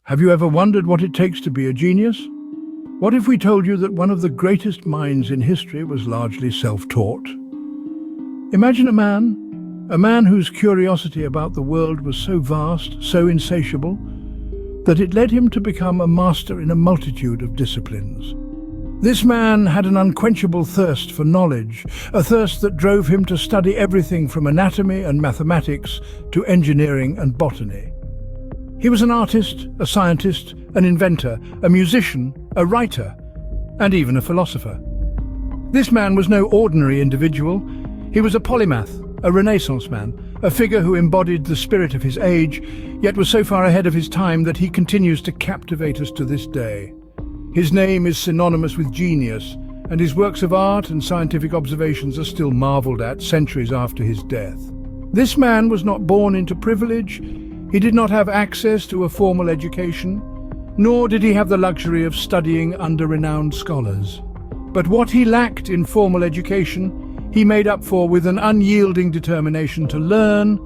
Have you ever wondered what it takes to be a genius? What if we told you that one of the greatest minds in history was largely self-taught? Imagine a man whose curiosity about the world was so vast, so insatiable, that it led him to become a master in a multitude of disciplines. This man had an unquenchable thirst for knowledge, a thirst that drove him to study everything from anatomy and mathematics to engineering and botany. He was an artist, a scientist, an inventor, a musician, a writer, and even a philosopher. This man was no ordinary individual. He was a polymath, a Renaissance man, a figure who embodied the spirit of his age, yet was so far ahead of his time that he continues to captivate us to this day. His name is synonymous with genius, and his works of art and scientific observations are still marveled at centuries after his death. This man was not born into privilege. He did not have access to a formal education, nor did he have the luxury of studying under renowned scholars. But what he lacked in formal education, he made up for with an unyielding determination to learn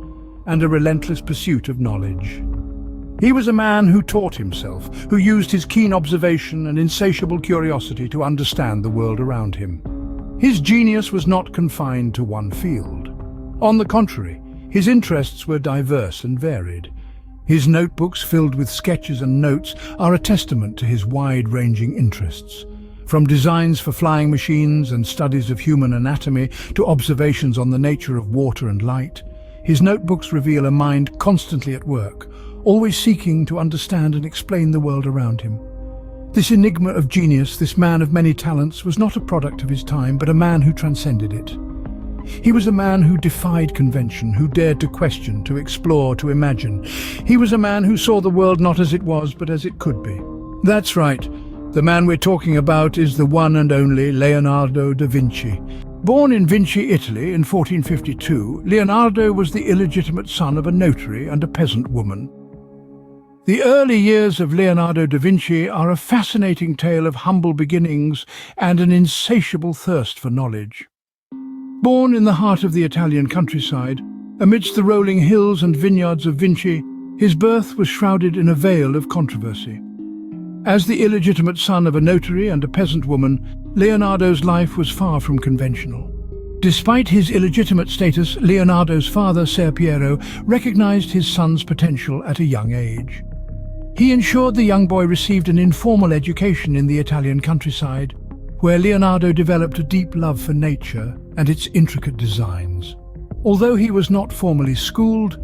and a relentless pursuit of knowledge. He was a man who taught himself, who used his keen observation and insatiable curiosity to understand the world around him. His genius was not confined to one field. On the contrary, his interests were diverse and varied. His notebooks, filled with sketches and notes, are a testament to his wide-ranging interests. From designs for flying machines and studies of human anatomy to observations on the nature of water and light, his notebooks reveal a mind constantly at work, always seeking to understand and explain the world around him. This enigma of genius, this man of many talents, was not a product of his time, but a man who transcended it. He was a man who defied convention, who dared to question, to explore, to imagine. He was a man who saw the world not as it was, but as it could be. That's right. The man we're talking about is the one and only Leonardo da Vinci. Born in Vinci, Italy in 1452, Leonardo was the illegitimate son of a notary and a peasant woman. The early years of Leonardo da Vinci are a fascinating tale of humble beginnings and an insatiable thirst for knowledge. Born in the heart of the Italian countryside, amidst the rolling hills and vineyards of Vinci, his birth was shrouded in a veil of controversy. As the illegitimate son of a notary and a peasant woman, Leonardo's life was far from conventional. Despite his illegitimate status, Leonardo's father, Ser Piero, recognized his son's potential at a young age. He ensured the young boy received an informal education in the Italian countryside, where Leonardo developed a deep love for nature and its intricate designs. Although he was not formally schooled,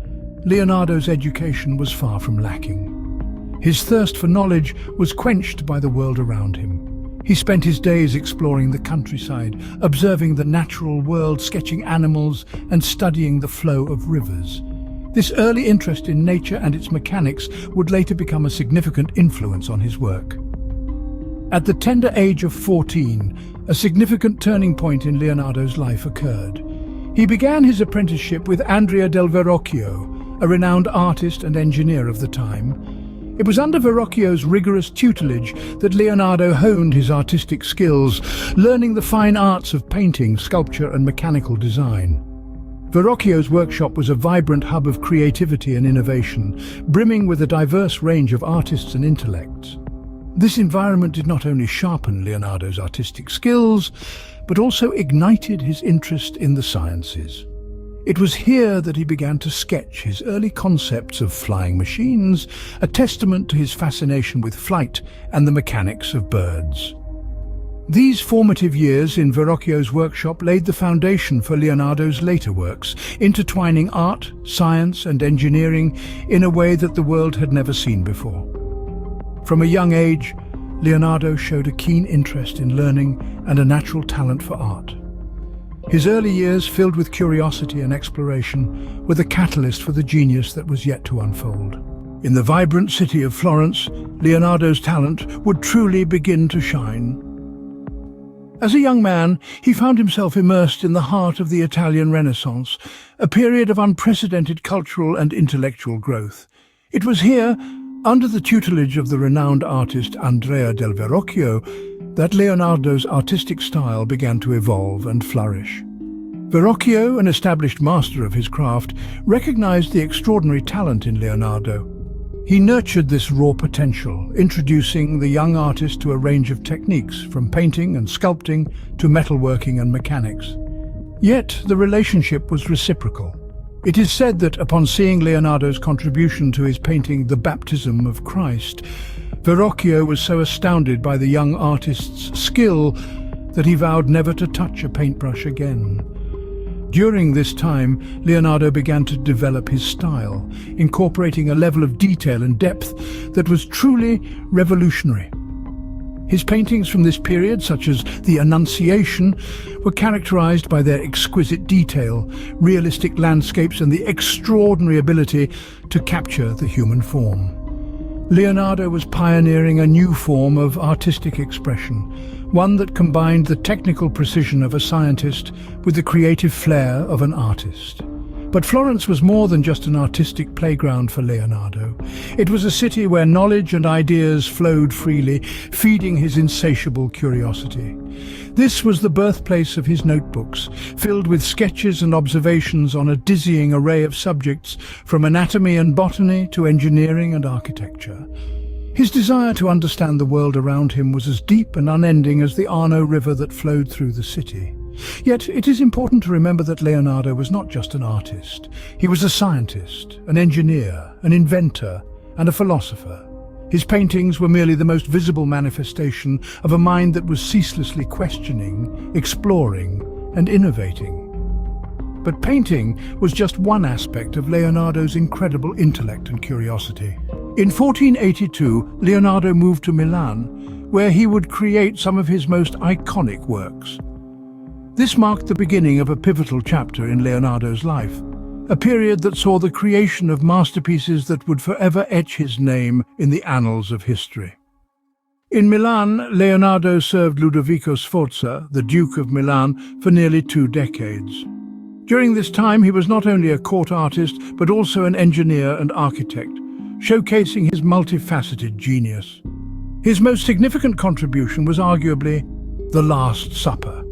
Leonardo's education was far from lacking. His thirst for knowledge was quenched by the world around him. He spent his days exploring the countryside, observing the natural world, sketching animals, and studying the flow of rivers. This early interest in nature and its mechanics would later become a significant influence on his work. At the tender age of 14, a significant turning point in Leonardo's life occurred. He began his apprenticeship with Andrea del Verrocchio, a renowned artist and engineer of the time. It was under Verrocchio's rigorous tutelage that Leonardo honed his artistic skills, learning the fine arts of painting, sculpture, and mechanical design. Verrocchio's workshop was a vibrant hub of creativity and innovation, brimming with a diverse range of artists and intellects. This environment did not only sharpen Leonardo's artistic skills, but also ignited his interest in the sciences. It was here that he began to sketch his early concepts of flying machines, a testament to his fascination with flight and the mechanics of birds. These formative years in Verrocchio's workshop laid the foundation for Leonardo's later works, intertwining art, science, and engineering in a way that the world had never seen before. From a young age, Leonardo showed a keen interest in learning and a natural talent for art. His early years, filled with curiosity and exploration, were the catalyst for the genius that was yet to unfold. In the vibrant city of Florence, Leonardo's talent would truly begin to shine. As a young man, he found himself immersed in the heart of the Italian Renaissance, a period of unprecedented cultural and intellectual growth. It was here, under the tutelage of the renowned artist Andrea del Verrocchio, that Leonardo's artistic style began to evolve and flourish. Verrocchio, an established master of his craft, recognized the extraordinary talent in Leonardo. He nurtured this raw potential, introducing the young artist to a range of techniques, from painting and sculpting to metalworking and mechanics. Yet the relationship was reciprocal. It is said that upon seeing Leonardo's contribution to his painting The Baptism of Christ, Verrocchio was so astounded by the young artist's skill that he vowed never to touch a paintbrush again. During this time, Leonardo began to develop his style, incorporating a level of detail and depth that was truly revolutionary. His paintings from this period, such as the Annunciation, were characterized by their exquisite detail, realistic landscapes, and the extraordinary ability to capture the human form. Leonardo was pioneering a new form of artistic expression, one that combined the technical precision of a scientist with the creative flair of an artist. But Florence was more than just an artistic playground for Leonardo. It was a city where knowledge and ideas flowed freely, feeding his insatiable curiosity. This was the birthplace of his notebooks, filled with sketches and observations on a dizzying array of subjects, from anatomy and botany to engineering and architecture. His desire to understand the world around him was as deep and unending as the Arno River that flowed through the city. Yet it is important to remember that Leonardo was not just an artist. He was a scientist, an engineer, an inventor, and a philosopher. His paintings were merely the most visible manifestation of a mind that was ceaselessly questioning, exploring, and innovating. But painting was just one aspect of Leonardo's incredible intellect and curiosity. In 1482, Leonardo moved to Milan, where he would create some of his most iconic works. This marked the beginning of a pivotal chapter in Leonardo's life, a period that saw the creation of masterpieces that would forever etch his name in the annals of history. In Milan, Leonardo served Ludovico Sforza, the Duke of Milan, for nearly 2 decades. During this time, he was not only a court artist, but also an engineer and architect, showcasing his multifaceted genius. His most significant contribution was arguably The Last Supper,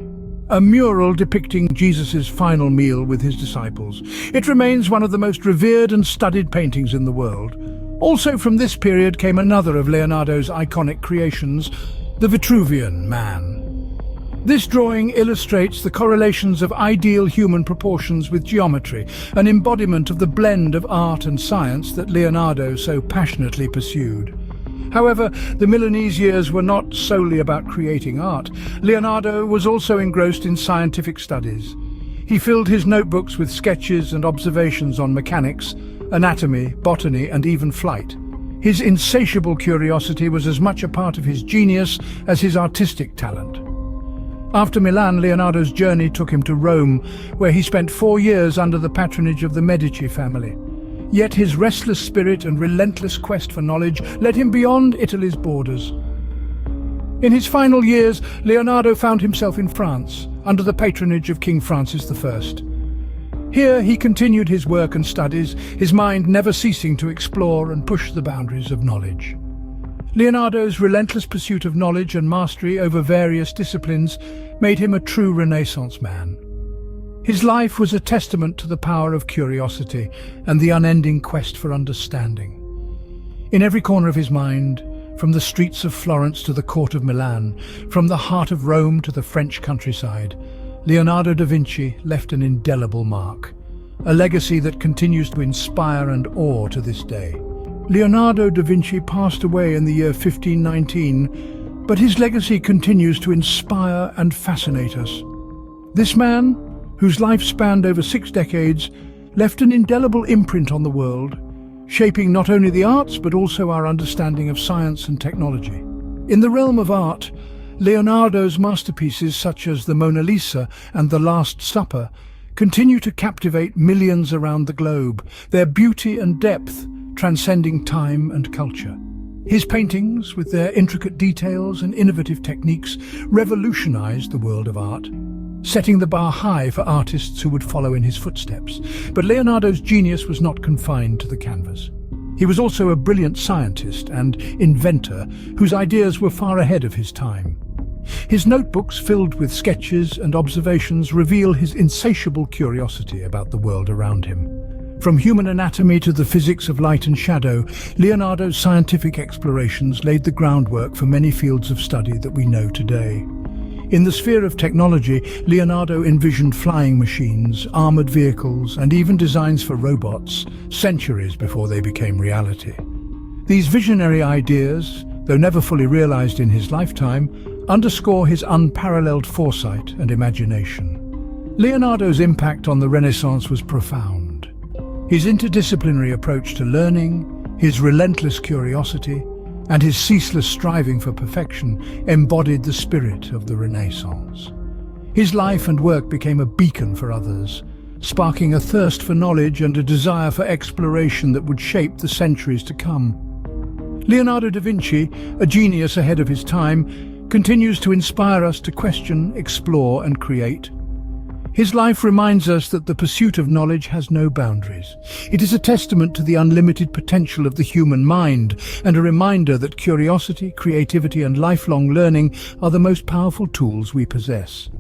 a mural depicting Jesus' final meal with his disciples. It remains one of the most revered and studied paintings in the world. Also from this period came another of Leonardo's iconic creations, the Vitruvian Man. This drawing illustrates the correlations of ideal human proportions with geometry, an embodiment of the blend of art and science that Leonardo so passionately pursued. However, the Milanese years were not solely about creating art. Leonardo was also engrossed in scientific studies. He filled his notebooks with sketches and observations on mechanics, anatomy, botany, and even flight. His insatiable curiosity was as much a part of his genius as his artistic talent. After Milan, Leonardo's journey took him to Rome, where he spent 4 years under the patronage of the Medici family. Yet his restless spirit and relentless quest for knowledge led him beyond Italy's borders. In his final years, Leonardo found himself in France, under the patronage of King Francis I. Here he continued his work and studies, his mind never ceasing to explore and push the boundaries of knowledge. Leonardo's relentless pursuit of knowledge and mastery over various disciplines made him a true Renaissance man. His life was a testament to the power of curiosity and the unending quest for understanding. In every corner of his mind, from the streets of Florence to the court of Milan, from the heart of Rome to the French countryside, Leonardo da Vinci left an indelible mark, a legacy that continues to inspire and awe to this day. Leonardo da Vinci passed away in the year 1519, but his legacy continues to inspire and fascinate us. This man, whose life spanned over 6 decades, left an indelible imprint on the world, shaping not only the arts but also our understanding of science and technology. In the realm of art, Leonardo's masterpieces such as the Mona Lisa and The Last Supper continue to captivate millions around the globe, their beauty and depth transcending time and culture. His paintings, with their intricate details and innovative techniques, revolutionized the world of art, setting the bar high for artists who would follow in his footsteps. But Leonardo's genius was not confined to the canvas. He was also a brilliant scientist and inventor whose ideas were far ahead of his time. His notebooks, filled with sketches and observations, reveal his insatiable curiosity about the world around him. From human anatomy to the physics of light and shadow, Leonardo's scientific explorations laid the groundwork for many fields of study that we know today. In the sphere of technology, Leonardo envisioned flying machines, armored vehicles, and even designs for robots, centuries before they became reality. These visionary ideas, though never fully realized in his lifetime, underscore his unparalleled foresight and imagination. Leonardo's impact on the Renaissance was profound. His interdisciplinary approach to learning, his relentless curiosity, and his ceaseless striving for perfection embodied the spirit of the Renaissance. His life and work became a beacon for others, sparking a thirst for knowledge and a desire for exploration that would shape the centuries to come. Leonardo da Vinci, a genius ahead of his time, continues to inspire us to question, explore, and create. His life reminds us that the pursuit of knowledge has no boundaries. It is a testament to the unlimited potential of the human mind and a reminder that curiosity, creativity, and lifelong learning are the most powerful tools we possess.